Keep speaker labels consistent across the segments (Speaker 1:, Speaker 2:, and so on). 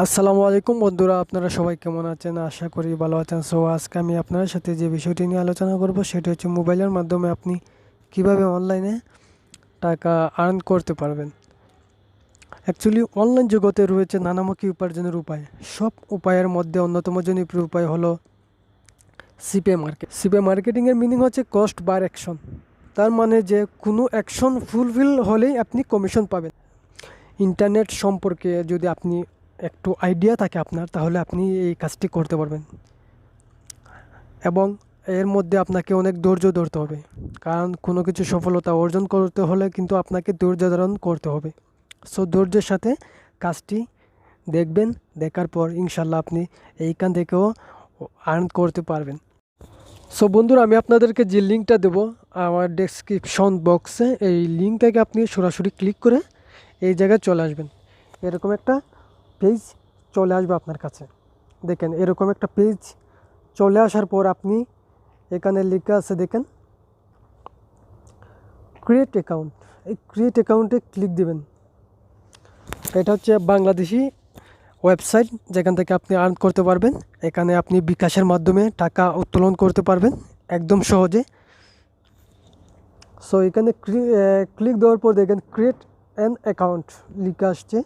Speaker 1: আসসালামু আলাইকুম বন্ধুরা, আপনারা সবাই কেমন আছেন? আশা করি ভালো আছেন। সো আজকে আমি আপনাদের সাথে যে বিষয়টি নিয়ে আলোচনা করব সেটা হচ্ছে মোবাইলের মাধ্যমে আপনি কিভাবে অনলাইনে টাকা আর্ন করতে পারবেন। অ্যাকচুয়ালি অনলাইন জগতে রয়েছে নানামুখী উপার্জনের উপায়। সব উপায়ের মধ্যে অন্যতম জনপ্রিয় উপায় হলো সিপে মার্কেট। সিপে মার্কেটিংয়ের মিনিং হচ্ছে কস্ট বার অ্যাকশন। তার মানে যে কোনো অ্যাকশন ফুলফিল হলেই আপনি কমিশন পাবেন। ইন্টারনেট সম্পর্কে যদি আপনি একটু আইডিয়া থাকে আপনার, তাহলে আপনি এই কাজটি করতে পারবেন। এবং এর মধ্যে আপনাকে অনেক ধৈর্য ধরতে হবে, কারণ কোনো কিছু সফলতা অর্জন করতে হলে কিন্তু আপনাকে ধৈর্য ধারণ করতে হবে। সো ধৈর্যের সাথে কাজটি দেখবেন, দেখার পর ইনশাল্লাহ আপনি এইখান থেকেও আর্ন করতে পারবেন। সো বন্ধুরা, আমি আপনাদেরকে যে লিঙ্কটা দেবো আমার ডেসক্রিপশন বক্সে, এই লিঙ্ক থেকে আপনি সরাসরি ক্লিক করে এই জায়গায় চলে আসবেন। এরকম একটা পেজ চলে আসবে আপনার কাছে। দেখেন, এরকম একটা পেজ চলে আসার পর আপনি এখানে লেখা আছে, দেখেন ক্রিয়েট অ্যাকাউন্ট। এই ক্রিয়েট অ্যাকাউন্টে ক্লিক দিবেন। এটা হচ্ছে বাংলাদেশি ওয়েবসাইট, যেখান থেকে আপনি আর্ন করতে পারবেন। এখানে আপনি বিকাশের মাধ্যমে টাকা উত্তোলন করতে পারবেন একদম সহজে। সো এখানে ক্লিক দেওয়ার পর দেখেন ক্রিয়েট অ্যান অ্যাকাউন্ট লেখা আসছে।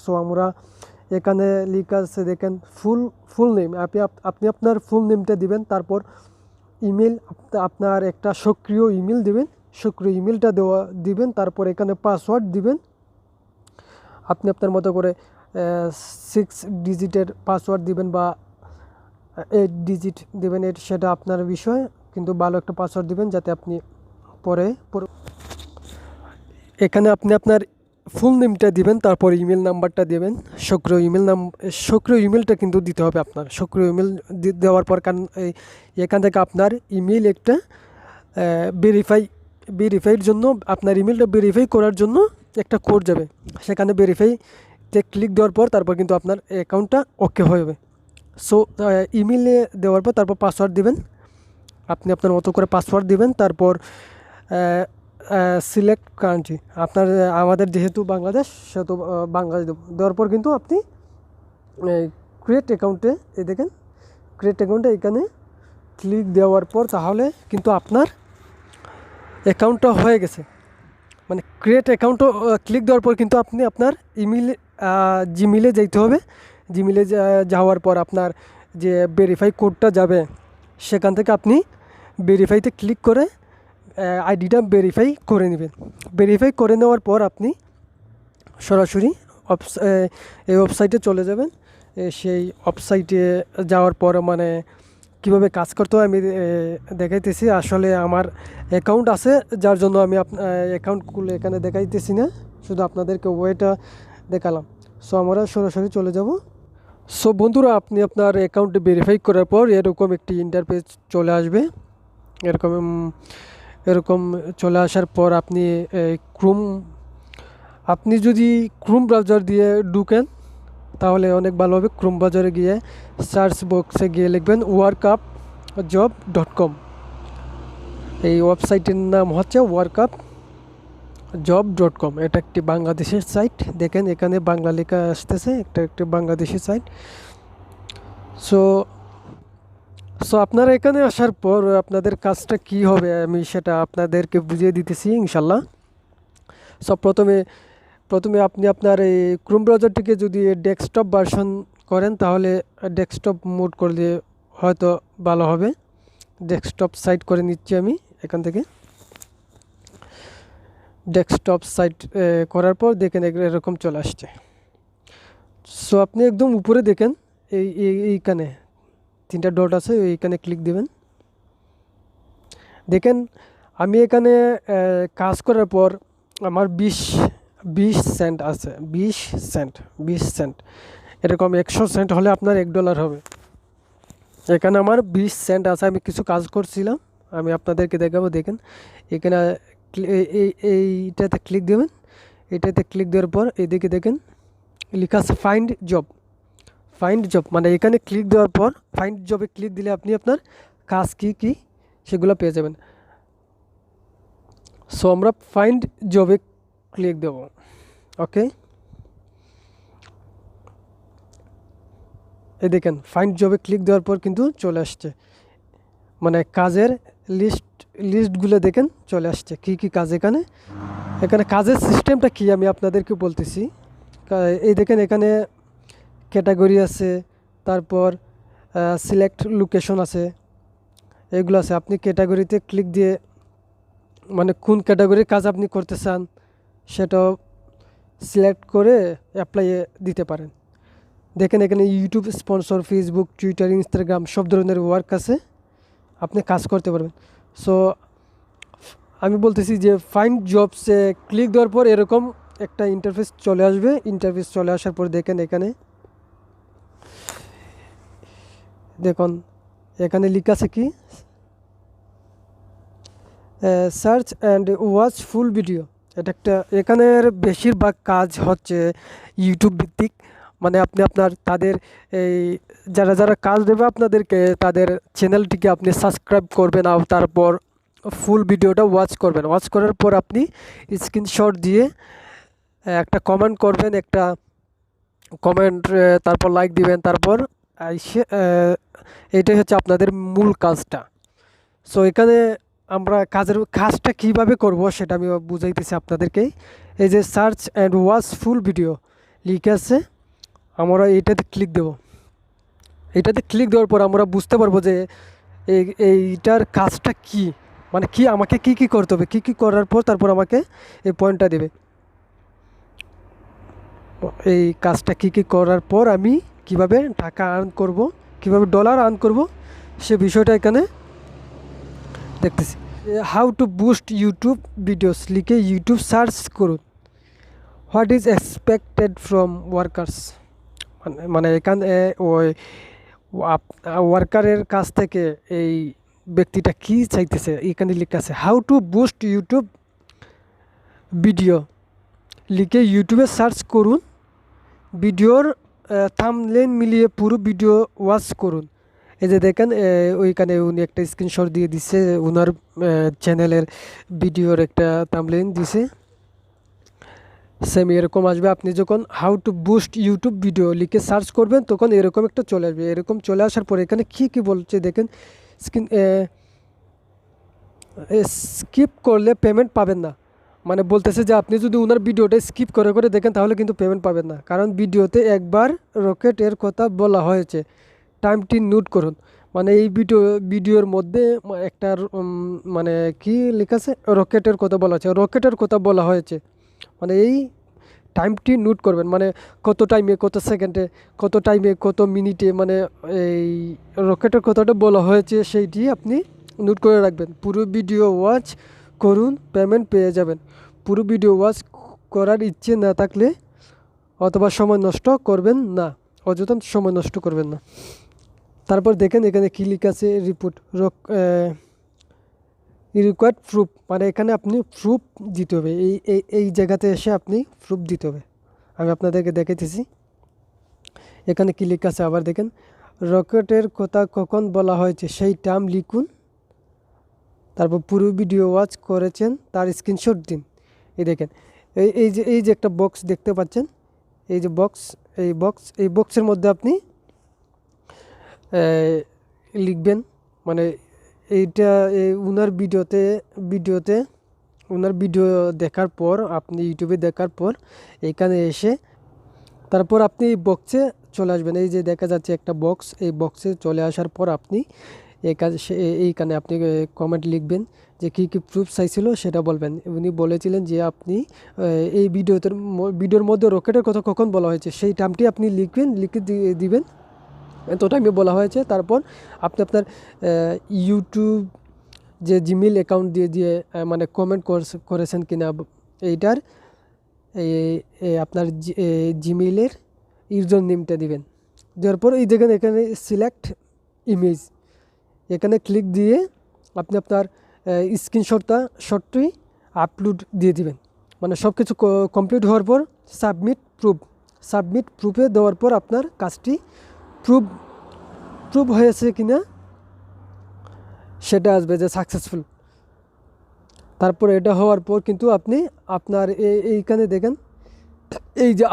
Speaker 1: সো আমরা এখানে লেখা আছে, দেখেন ফুল নেম। আপনি আপনার ফুল নেমটা দিবেন, তারপর ইমেল, আপনার একটা সক্রিয় ইমেল দিবেন, সক্রিয় ইমেলটা দিবেন। তারপর এখানে পাসওয়ার্ড দিবেন, আপনি আপনার মতো করে 6 ডিজিটের পাসওয়ার্ড দিবেন বা 8 ডিজিট দিবেন, সেটা আপনার বিষয়, কিন্তু ভালো একটা পাসওয়ার্ড দিবেন যাতে আপনি পরে এখানে আপনি আপনার ফুল নেমটা দিবেন, তারপর ইমেল নাম্বারটা দেবেন। সক্রিয় ইমেলটা কিন্তু দিতে হবে আপনার। সক্রিয় ইমেল দেওয়ার পর, কারণ এখান থেকে আপনার ইমেল একটা ভেরিফাইয়ের জন্য, আপনার ইমেলটা ভেরিফাই করার জন্য একটা কোড যাবে। সেখানে ভেরিফাইতে ক্লিক দেওয়ার পর তারপর কিন্তু আপনার অ্যাকাউন্টটা ওকে হয়ে যাবে। সো ইমেলে দেওয়ার পর তারপর পাসওয়ার্ড দিবেন, আপনি আপনার মতো করে পাসওয়ার্ড দিবেন। তারপর সিলেক্ট কান্ট্রি, আমাদের যেহেতু বাংলাদেশ, সেহেতু বাংলাদেশ দেওয়ার পর কিন্তু আপনি ক্রিয়েট অ্যাকাউন্টে, এই দেখেন ক্রিয়েট অ্যাকাউন্টে এখানে ক্লিক দেওয়ার পর তাহলে কিন্তু আপনার অ্যাকাউন্টটা হয়ে গেছে। মানে ক্রিয়েট অ্যাকাউন্টও ক্লিক দেওয়ার পর কিন্তু আপনি আপনার জিমেলে যেতে হবে। জিমেলে যাওয়ার পর আপনার যে ভেরিফাই কোডটা যাবে, সেখান থেকে আপনি ভেরিফাইতে ক্লিক করে আইডিটা ভেরিফাই করে নেবেন। ভেরিফাই করে নেওয়ার পর আপনি সরাসরি এই ওয়েবসাইটে চলে যাবেন। সেই ওয়েবসাইটে যাওয়ার পর মানে কীভাবে কাজ করতে হয় আমি দেখাইতেছি। আসলে আমার অ্যাকাউন্ট আছে, যার জন্য আমি অ্যাকাউন্ট খুলে এখানে দেখাইতেছি না, শুধু আপনাদেরকে ওয়েটা দেখালাম। সো আমরা সরাসরি চলে যাব। সো বন্ধুরা, আপনি আপনার অ্যাকাউন্টে ভেরিফাই করার পর এরকম একটি ইন্টারফেস চলে আসবে। এরকম এরকম চলে আসার পর আপনি আপনি যদি ক্রোম ব্রাউজার দিয়ে ঢুকেন তাহলে অনেক ভালো হবে। ক্রোম ব্রাউজারে গিয়ে সার্চ বক্সে গিয়ে লিখবেন workup.job.com। এই ওয়েবসাইটের নাম হচ্ছে workup.job.com। এটা একটি বাংলাদেশের সাইট। দেখেন এখানে বাংলা লেখা আসতেছে, একটি বাংলাদেশি সাইট। সো আপনারা এখানে আসার পর আপনাদের কাজটা কি হবে আমি সেটা আপনাদেরকে বুঝিয়ে দিতেছি ইনশাল্লাহ। সো প্রথমে আপনি আপনার এই ক্রোম ব্রাউজারটিকে যদি ডেস্কটপ ভার্সন করেন তাহলে ডেস্কটপ মোড করলে হয়তো ভালো হবে। ডেস্কটপ সাইট করে নিচ্ছি আমি এখান থেকে। ডেস্কটপ সাইট করার পর দেখেন এরকম চলে আসছে। সো আপনি একদম উপরে দেখেন এইখানে 3টা ডট আছে, এইখানে ক্লিক দেবেন। দেখেন আমি এখানে কাজ করার পর আমার 20 সেন্ট আছে। 20 সেন্ট এরকম 100 সেন্ট হলে আপনার $1 হবে। এখানে আমার 20 সেন্ট আছে। আমি কিছু কাজ করছিলাম, আমি আপনাদেরকে দেখাবো। দেখেন এখানে এইটাতে ক্লিক দেবেন। এটাতে ক্লিক দেওয়ার পর এদিকে দেখেন লেখা আছে ফাইন্ড জব। মানে এখানে ক্লিক দেওয়ার পর ফাইন্ড জবে ক্লিক দিলে আপনি আপনার কাজ কি সেগুলো পেয়ে যাবেন। সো আমরা ফাইন্ড জবে ক্লিক দেব। ওকে, এই দেখেন ফাইন্ড জবে ক্লিক দেওয়ার পর কিন্তু চলে আসছে, মানে কাজের লিস্টগুলো দেখেন চলে আসছে কী কী কাজ। এখানে এখানে কাজের সিস্টেমটা কি আমি আপনাদেরকে বলতেছি। এই দেখেন এখানে ক্যাটাগরি আছে, তারপর সিলেক্ট লোকেশন আছে, এগুলো আছে। আপনি ক্যাটাগরিতে ক্লিক দিয়ে মানে কোন ক্যাটাগরির কাজ আপনি করতে চান সেটাও সিলেক্ট করে অ্যাপ্লাইয়ে দিতে পারেন। দেখেন এখানে YouTube sponsor, Facebook, Twitter, Instagram সব ধরনের ওয়ার্ক আছে, আপনি কাজ করতে পারবেন। সো আমি বলতেছি যে ফাইন্ড জবসে ক্লিক দেওয়ার পর এরকম একটা ইন্টারফেস চলে আসবে। ইন্টারফেস চলে আসার পর দেখেন দেখুন এখানে লেখা আছে কি search and watch full video. এটা একটা এখানের বেশিরভাগ কাজ হচ্ছে ইউটিউব ভিত্তিক, মানে আপনি আপনার তাদের এই যারা কাজ দেবে আপনাদেরকে তাদের চ্যানেলটিকে আপনি সাবস্ক্রাইব করবেন, আর তারপর ফুল ভিডিওটা ওয়াচ করবেন। ওয়াচ করার পর আপনি স্ক্রিনশট দিয়ে একটা কমেন্ট করবেন, একটা কমেন্ট তারপর লাইক দিবেন, তারপর এইটাই হচ্ছে আপনাদের মূল কাজটা। সো এখানে আমরা কাজটা কিভাবে করব সেটা আমি বুঝাইতেছি আপনাদেরকে। এই যে search and watch full video লিখে আছে, আমরা এইটাতে ক্লিক দেব। এটাতে ক্লিক দেওয়ার পর আমরা বুঝতে পারবো যে এইটার কাজটা কি, মানে কি আমাকে কি করতে হবে, কি করার পর তারপর আমাকে এই পয়েন্টটা দেবে। এই কাজটা কি করার পর আমি কিভাবে টাকা আর্ন করব, কিভাবে ডলার আর্ন করব সে বিষয়টা এখানে দেখতেছি। How to boost YouTube videos লিখে ইউটিউব সার্চ করুন। What is expected from workers, মানে এখানে ওই ওয়ার্কারের কাছ থেকে এই ব্যক্তিটা কি চাইতেছে এখানে লেখা আছে। How to boost YouTube video লিখে ইউটিউবে সার্চ করুন, ভিডিওর থাম্বনেল মিলিয়ে পুরো ভিডিও ওয়াচ করুন। এই যে দেখেন ওইখানে উনি একটা স্ক্রিনশট দিয়ে দিচ্ছে, ওনার চ্যানেলের ভিডিওর একটা থাম্বনেল দিছে। সেম এরকম আসবে। আপনি যখন how to boost YouTube video লিখে সার্চ করবেন তখন এরকম একটা চলে আসবে। এরকম চলে আসার পর এখানে কি বলছে দেখেন, স্কিপ করলে পেমেন্ট পাবেন না। মানে বলতেছে যে আপনি যদি ওনার ভিডিওটা স্কিপ করে দেখেন তাহলে কিন্তু পেমেন্ট পাবেন না, কারণ ভিডিওতে একবার রকেটের কথা বলা হয়েছে। টাইমটি নোট করুন। মানে এই ভিডিওর মধ্যে একটা মানে কি লেখা আছে, রকেটের কথা বলা হয়েছে, রকেটের কথা বলা হয়েছে। মানে এই টাইমটি নোট করবেন, মানে কত টাইমে, কত সেকেন্ডে, কত টাইমে, কত মিনিটে, মানে এই রকেটের কথাটা বলা হয়েছে সেইটি আপনি নোট করে রাখবেন। পুরো ভিডিও ওয়াচ করুন, পেমেন্ট পেয়ে যাবেন। পুরো ভিডিও ওয়াচ করার ইচ্ছে না থাকলে অথবা সময় নষ্ট করবেন না, অযথা সময় নষ্ট করবেন না। তারপর দেখেন এখানে কী লেখা আছে, রিপোর্ট রিকোয়ার্ড প্রুফ, মানে এখানে আপনি প্রুফ দিতে হবে। এই জায়গাতে এসে আপনি প্রুফ দিতে হবে। আমি আপনাদেরকে দেখাইতেছি এখানে কী লেখা আছে। আবার দেখেন রকেটের কথা কখন বলা হয়েছে সেই টার্ম লিখুন, তারপর পুরো ভিডিও ওয়াচ করেছেন তার স্ক্রিনশট দিন। এই দেখেন এই যে একটা বক্স দেখতে পাচ্ছেন, এই যে এই বক্সের মধ্যে আপনি লিখবেন, মানে এইটা ওনার ভিডিওতে ওনার ভিডিও দেখার পর আপনি ইউটিউবে দেখার পর এইখানে এসে তারপর আপনি এই বক্সে চলে আসবেন। এই যে দেখা যাচ্ছে একটা বক্স, এই বক্সে চলে আসার পর আপনি এইখানে আপনি কমেন্ট লিখবেন যে কী প্রুফ চাইছিল সেটা বলবেন। উনি বলেছিলেন যে আপনি এই ভিডিওর মধ্যে রকেটের কথা কখন বলা হয়েছে সেই টার্মটি আপনি লিখে দিবেন, এত টাইমে বলা হয়েছে। তারপর আপনি আপনার ইউটিউব যে জিমেইল অ্যাকাউন্ট দিয়ে মানে কমেন্ট করেছেন কিনা এইটার আপনার জিমেইলের ইউজার নেমটা দিবেন। দেওয়ার পর এই দেখেন এখানে সিলেক্ট ইমেজ, এখানে ক্লিক দিয়ে আপনি আপনার শটটি আপলোড দিয়ে দিবেন। মানে সব কিছু কমপ্লিট হওয়ার পর সাবমিট প্রুফে দেওয়ার পর আপনার কাজটি প্রুভ হয়েছে কিনা সেটা আসবে যে সাকসেসফুল। তারপর এটা হওয়ার পর কিন্তু আপনি আপনার এইখানে দেখেন এই যে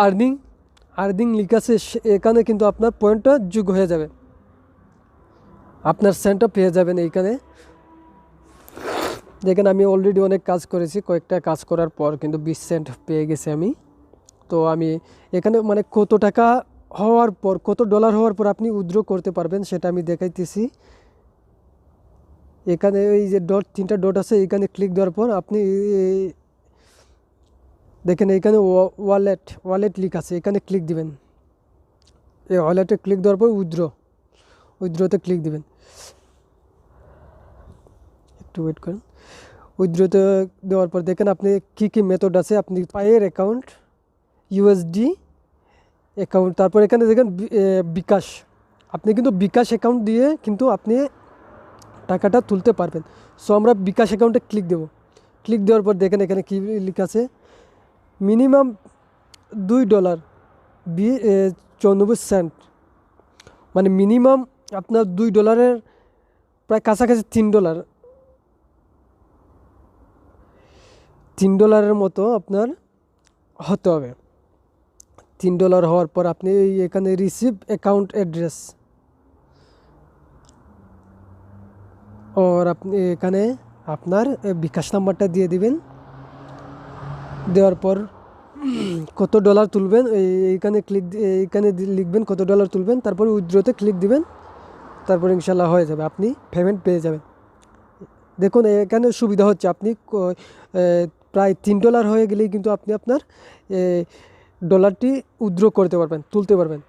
Speaker 1: আর্নিং লিখ আছে এখানে কিন্তু আপনার পয়েন্টটা যোগ হয়ে যাবে, আপনার সেন্টটা পেয়ে যাবেন এইখানে। দেখেন আমি অলরেডি অনেক কাজ করেছি, কয়েকটা কাজ করার পর কিন্তু 20 সেন্ট পেয়ে গেছি আমি। তো আমি এখানে মানে কত টাকা হওয়ার পর, কত ডলার হওয়ার পর আপনি উইথড্র করতে পারবেন সেটা আমি দেখাইতেছি। এখানে এই যে তিনটা ডট আছে, এখানে ক্লিক দেওয়ার পর আপনি দেখেন এখানে ওয়ালেট লিক আছে, এখানে ক্লিক দিবেন। এই ওয়ালেটে ক্লিক দেওয়ার পর উইথড্রতে ক্লিক দিবেন। একটু ওয়েট করেন। উইথড্রতে দেওয়ার পর দেখেন আপনি কি মেথড আছে, আপনি পায়ের অ্যাকাউন্ট, ইউএসডি অ্যাকাউন্ট, তারপর এখানে দেখেন বিকাশ। আপনি কিন্তু বিকাশ অ্যাকাউন্ট দিয়ে কিন্তু আপনি টাকাটা তুলতে পারবেন। সো আমরা বিকাশ অ্যাকাউন্টে ক্লিক দেব। ক্লিক দেওয়ার পর দেখেন এখানে কী লেখা আছে, মিনিমাম $2 94 সেন্ট, মানে মিনিমাম আপনার $2 প্রায় কাছাকাছি $3 মতো আপনার হতে হবে। $3 হওয়ার পর আপনি এখানে রিসিভ অ্যাকাউন্ট অ্যাড্রেস, আর আপনি এখানে আপনার বিকাশ নাম্বারটা দিয়ে দিবেন। দেওয়ার পর কত ডলার তুলবেন এইখানে লিখবেন কত ডলার তুলবেন, তারপর উইথড্রতে ক্লিক দিবেন, তারপর ইনশাল্লাহ হয়ে যাবে, আপনি পেমেন্ট পেয়ে যাবেন। দেখুন এখানে সুবিধা হচ্ছে, আপনি প্রায় $3 হয়ে গেলেই কিন্তু আপনি আপনার ডলারটি উইথড্র করতে পারবেন, তুলতে পারবেন।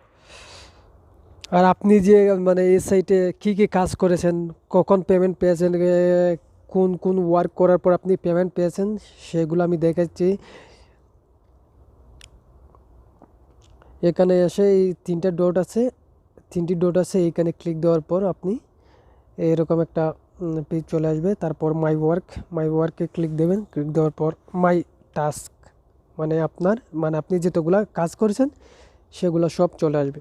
Speaker 1: আর আপনি যে মানে এই সাইটে কী কাজ করেছেন, কখন পেমেন্ট পেয়েছেন, কোন ওয়ার্ক করার পর আপনি পেমেন্ট পেয়েছেন, সেগুলো আমি দেখাচ্ছি। এখানে এসে এই তিনটি ডট আছে, এইখানে ক্লিক দেওয়ার পর আপনি এরকম একটা পেজ চলে আসবে। তারপর মাই ওয়ার্কে ক্লিক দেবেন। ক্লিক দেওয়ার পর মাই টাস্ক, মানে আপনি যতগুলা কাজ করেছেন সেগুলো সব চলে আসবে।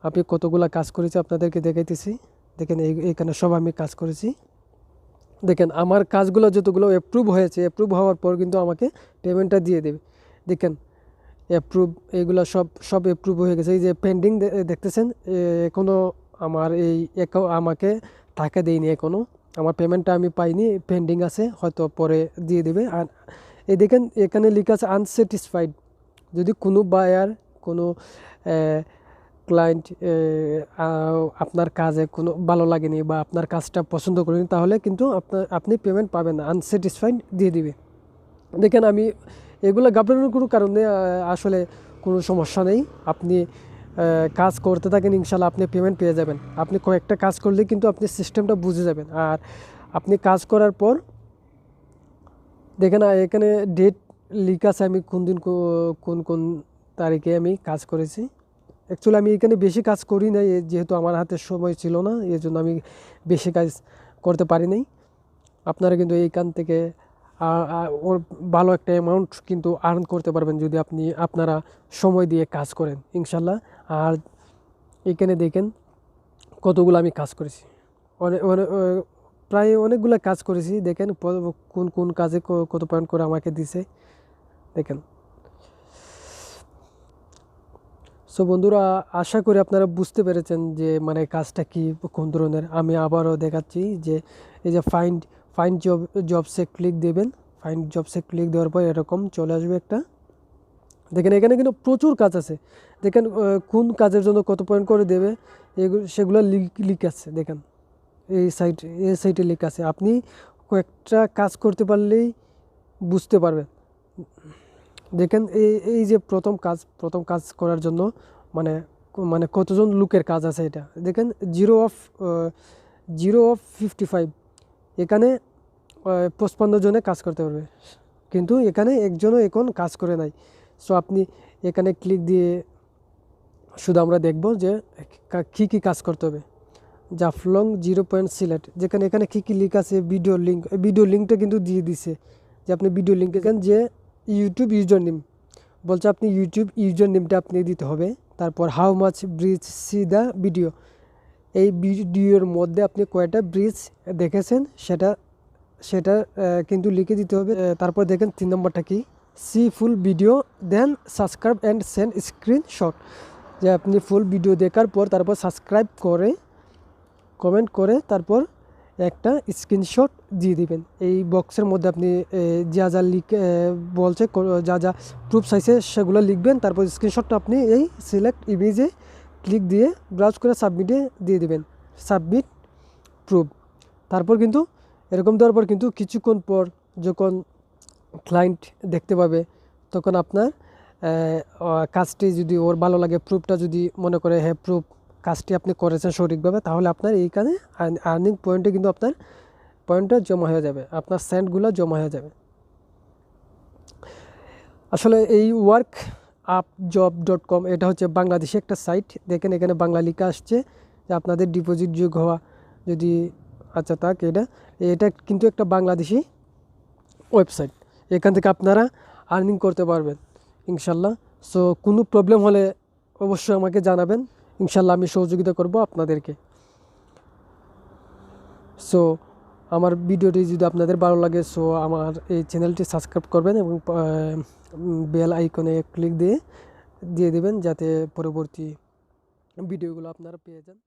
Speaker 1: আপনি কতগুলা কাজ করেছি আপনাদেরকে দেখাইতেছি। দেখেন এখানে সব আমি কাজ করেছি। দেখেন আমার কাজগুলো যতগুলো অ্যাপ্রুভ হয়েছে, অ্যাপ্রুভ হওয়ার পর কিন্তু আমাকে পেমেন্টটা দিয়ে দেবে। দেখেন অ্যাপ্রুভ, এগুলো সব অ্যাপ্রুভ হয়ে গেছে। এই যে পেন্ডিং দেখতেছেন, এখনও আমার আমাকে টাকা দেয়নি, এখনও আমার পেমেন্টটা আমি পাইনি, পেন্ডিং আছে, হয়তো পরে দিয়ে দেবে। আর এই দেখেন এখানে লেখা আছে আনস্যাটিসফাইড। যদি কোনো বায়ার, কোনো ক্লায়েন্ট আপনার কাজে কোনো ভালো লাগেনি বা আপনার কাজটা পছন্দ করেনি, তাহলে কিন্তু আপনি পেমেন্ট পাবেন না, আনস্যাটিসফাইড দিয়ে দিবে। দেখেন আমি এগুলো ঘাবড়ানোর কোনো কারণে আসলে কোনো সমস্যা নেই। আপনি কাজ করতে থাকেন, ইনশাল্লাহ আপনি পেমেন্ট পেয়ে যাবেন। আপনি কয়েকটা কাজ করলে কিন্তু আপনি সিস্টেমটা বুঝে যাবেন। আর আপনি কাজ করার পর দেখেন এখানে ডেট লিখা আছে, আমি কোন দিন কোন তারিখে আমি কাজ করেছি। অ্যাকচুয়ালি আমি এখানে বেশি কাজ করি নাই, যেহেতু আমার হাতে সময় ছিল না, এই জন্য আমি বেশি কাজ করতে পারি নাই। আপনারা কিন্তু এইখান থেকে ওর ভালো একটা অ্যামাউন্ট কিন্তু আর্ন করতে পারবেন যদি আপনারা সময় দিয়ে কাজ করেন ইনশাল্লাহ। আর এখানে দেখেন কতগুলো আমি কাজ করেছি, প্রায় অনেকগুলো কাজ করেছি। দেখেন কোন কাজে কত পয়েন্ট করে আমাকে দিছে, দেখেন। সো বন্ধুরা, আশা করি আপনারা বুঝতে পেরেছেন যে মানে কাজটা কি, কোন ধরনের। আমি আবারও দেখাচ্ছি যে এই যে ফাইন্ড জবসে ক্লিক দেবেন। ফাইন্ড জবসে ক্লিক দেওয়ার পর এরকম চলে আসবে একটা। দেখেন এখানে কিন্তু প্রচুর কাজ আছে। দেখেন কোন কাজের জন্য কত পয়েন্ট করে দেবে সেগুলো লিক আছে। দেখেন এই সাইটে লিক আছে। আপনি কয়েকটা কাজ করতে পারলেই বুঝতে পারবেন। দেখেন এই যে প্রথম কাজ করার জন্য মানে কতজন লোকের কাজ আছে এটা দেখেন। 0 of 55, এখানে 55 জনে কাজ করতে পারবে, কিন্তু এখানে একজনও এখন কাজ করে নাই। সো আপনি এখানে ক্লিক দিয়ে শুধু আমরা দেখব যে কী কাজ করতে হবে। জাফলং 0 পয়েন্ট সিলেক্ট, যেখানে এখানে কী লিঙ্ক আছে, ভিডিও লিঙ্কটা কিন্তু দিয়ে দিছে যে আপনি ভিডিও লিঙ্ক এখানে যে ইউটিউব ইউজার নেম বলছে, আপনি ইউটিউব ইউজার নেমটা আপনি দিতে হবে। তারপর how much bridge C the video, এই ভিডিওর মধ্যে আপনি কয়টা ব্রিজ দেখেছেন সেটা কিন্তু লিখে দিতে হবে। তারপর দেখেন 3 নম্বরটা কি, see full video then subscribe and send screenshot, যে আপনি ফুল ভিডিও দেখার পর তারপর সাবস্ক্রাইব করে কমেন্ট করে তারপর একটা স্ক্রিনশট দিয়ে দিবেন। এই বক্সের মধ্যে আপনি যা যা বলছে, যা যা প্রুফ চাইছে সেগুলো লিখবেন, তারপর স্ক্রিনশটটা আপনি এই সিলেক্ট ইমেজে ক্লিক দিয়ে ব্রাউজ করে সাবমিটে দিয়ে দিবেন, সাবমিট প্রুফ। তারপর কিন্তু এরকম দেওয়ার পর কিন্তু কিছুক্ষণ পর যখন ক্লায়েন্ট দেখতে পাবে, তখন আপনার কাজটি যদি ওর ভালো লাগে, প্রুফটা যদি মনে করে হ্যাঁ প্রুফ কাজটি আপনি করেছেন সঠিকভাবে, তাহলে আপনার এইখানে আর্নিং পয়েন্টে কিন্তু আপনার পয়েন্টটা জমা হয়ে যাবে, আপনার সেন্টগুলো জমা হয়ে যাবে। আসলে এই workup.com এটা হচ্ছে বাংলাদেশি একটা সাইট। দেখেন এখানে বাংলা লেখা আসছে যে আপনাদের ডিপোজিট যোগ হওয়া যদি আচ্ছা থাক, এটা কিন্তু একটা বাংলাদেশি ওয়েবসাইট। এখান থেকে আপনারা আর্নিং করতে পারবেন ইনশাল্লাহ। সো কোনো প্রবলেম হলে অবশ্যই আমাকে জানাবেন, ইনশাল্লাহ আমি সহযোগিতা করব আপনাদেরকে। সো আমার ভিডিওটি যদি আপনাদের ভালো লাগে, সো আমার এই চ্যানেলটি সাবস্ক্রাইব করবেন এবং বেল আইকনে ক্লিক দিয়ে দেবেন, যাতে পরবর্তী ভিডিওগুলো আপনারা পেয়ে যান।